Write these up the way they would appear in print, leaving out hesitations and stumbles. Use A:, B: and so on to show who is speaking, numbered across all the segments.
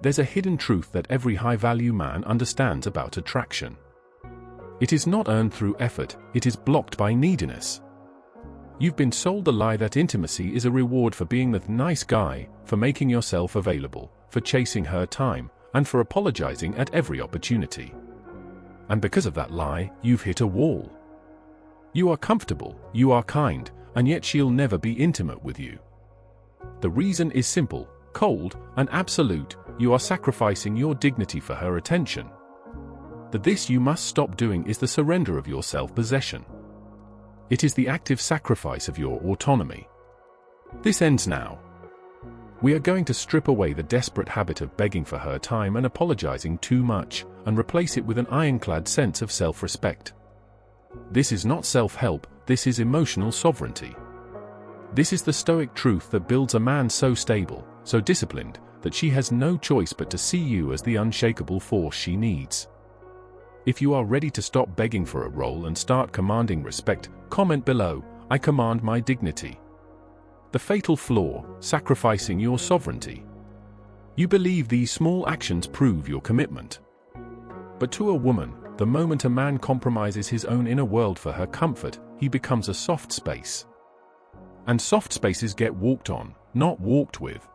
A: there's a hidden truth that every high-value man understands about attraction. It is not earned through effort, it is blocked by neediness. You've been sold the lie that intimacy is a reward for being the nice guy, for making yourself available, for chasing her time, and for apologizing at every opportunity. And because of that lie, you've hit a wall. You are comfortable, you are kind, and yet she'll never be intimate with you. The reason is simple, cold, and absolute: you are sacrificing your dignity for her attention. This you must stop doing is the surrender of your self-possession. It is the active sacrifice of your autonomy. This ends now. We are going to strip away the desperate habit of begging for her time and apologizing too much, and replace it with an ironclad sense of self-respect. This is not self-help, this is emotional sovereignty. This is the Stoic truth that builds a man so stable, so disciplined, that she has no choice but to see you as the unshakable force she needs. If you are ready to stop begging for a role and start commanding respect, comment below, "I command my dignity." The fatal flaw: sacrificing your sovereignty. You believe these small actions prove your commitment. But to a woman, the moment a man compromises his own inner world for her comfort, he becomes a soft space. And soft spaces get walked on, not walked with.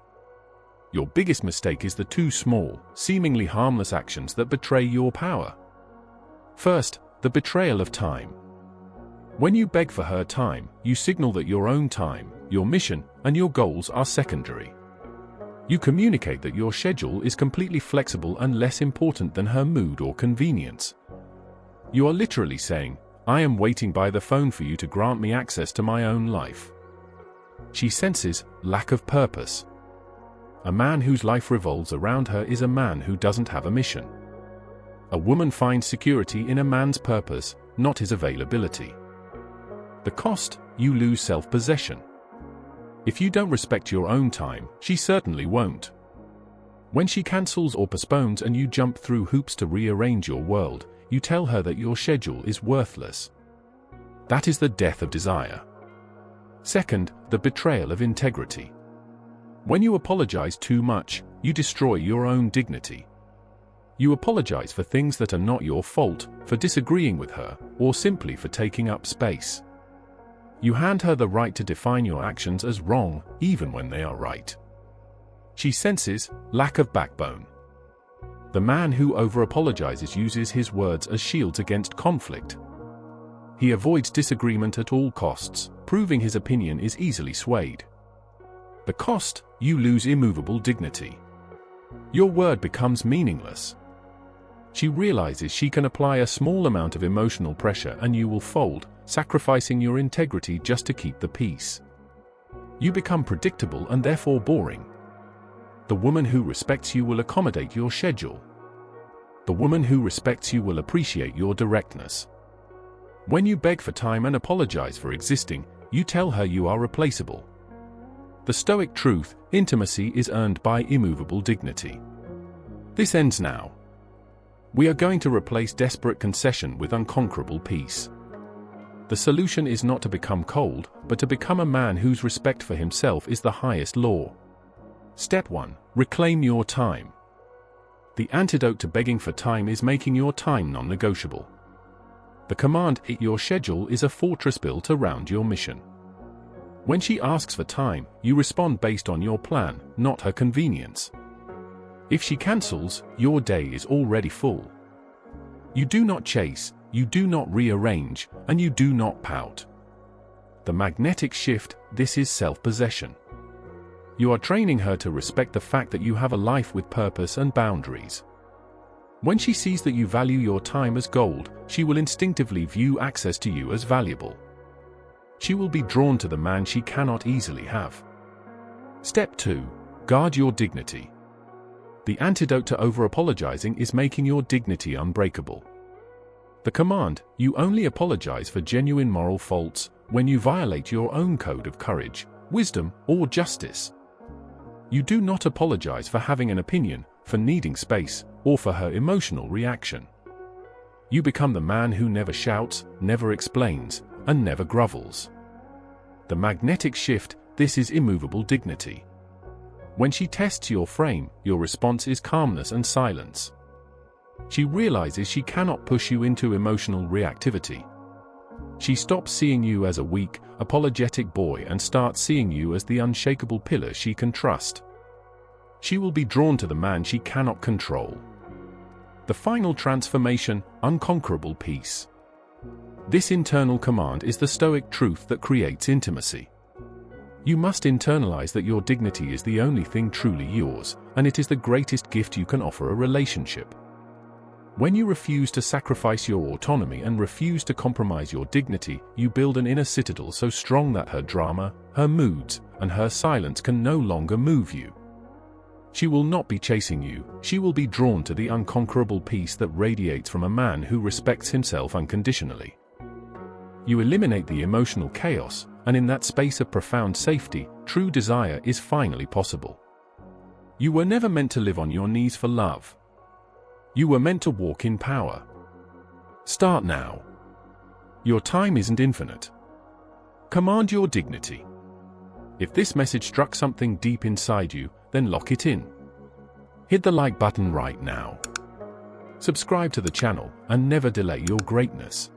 A: Your biggest mistake is the two small, seemingly harmless actions that betray your power. First, the betrayal of time. When you beg for her time, you signal that your own time, your mission, and your goals are secondary. You communicate that your schedule is completely flexible and less important than her mood or convenience. You are literally saying, "I am waiting by the phone for you to grant me access to my own life." She senses lack of purpose. A man whose life revolves around her is a man who doesn't have a mission. A woman finds security in a man's purpose, not his availability. The cost: you lose self-possession. If you don't respect your own time, she certainly won't. When she cancels or postpones and you jump through hoops to rearrange your world, you tell her that your schedule is worthless. That is the death of desire. Second, the betrayal of integrity. When you apologize too much, you destroy your own dignity. You apologize for things that are not your fault, for disagreeing with her, or simply for taking up space. You hand her the right to define your actions as wrong, even when they are right. She senses lack of backbone. The man who over-apologizes uses his words as shields against conflict. He avoids disagreement at all costs, proving his opinion is easily swayed. The cost: you lose immovable dignity. Your word becomes meaningless. She realizes she can apply a small amount of emotional pressure and you will fold, sacrificing your integrity just to keep the peace. You become predictable and therefore boring. The woman who respects you will accommodate your schedule. The woman who respects you will appreciate your directness. When you beg for time and apologize for existing, you tell her you are replaceable. The Stoic truth: intimacy is earned by immovable dignity. This ends now. We are going to replace desperate concession with unconquerable peace. The solution is not to become cold, but to become a man whose respect for himself is the highest law. Step 1. Reclaim your time. The antidote to begging for time is making your time non-negotiable. The command: "Eat your schedule" is a fortress built around your mission. When she asks for time, you respond based on your plan, not her convenience. If she cancels, your day is already full. You do not chase, you do not rearrange, and you do not pout. The magnetic shift: this is self-possession. You are training her to respect the fact that you have a life with purpose and boundaries. When she sees that you value your time as gold, she will instinctively view access to you as valuable. She will be drawn to the man she cannot easily have. Step 2. Guard your dignity. The antidote to over-apologizing is making your dignity unbreakable. The command: you only apologize for genuine moral faults, when you violate your own code of courage, wisdom, or justice. You do not apologize for having an opinion, for needing space, or for her emotional reaction. You become the man who never shouts, never explains, and never grovels. The magnetic shift: this is immovable dignity. When she tests your frame, your response is calmness and silence. She realizes she cannot push you into emotional reactivity. She stops seeing you as a weak, apologetic boy and starts seeing you as the unshakable pillar she can trust. She will be drawn to the man she cannot control. The final transformation, unconquerable peace. This internal command is the Stoic truth that creates intimacy. You must internalize that your dignity is the only thing truly yours, and it is the greatest gift you can offer a relationship. When you refuse to sacrifice your autonomy and refuse to compromise your dignity, you build an inner citadel so strong that her drama, her moods, and her silence can no longer move you. She will not be chasing you, she will be drawn to the unconquerable peace that radiates from a man who respects himself unconditionally. You eliminate the emotional chaos, and in that space of profound safety, true desire is finally possible. You were never meant to live on your knees for love. You were meant to walk in power. Start now. Your time isn't infinite. Command your dignity. If this message struck something deep inside you, then lock it in. Hit the like button right now. Subscribe to the channel and never delay your greatness.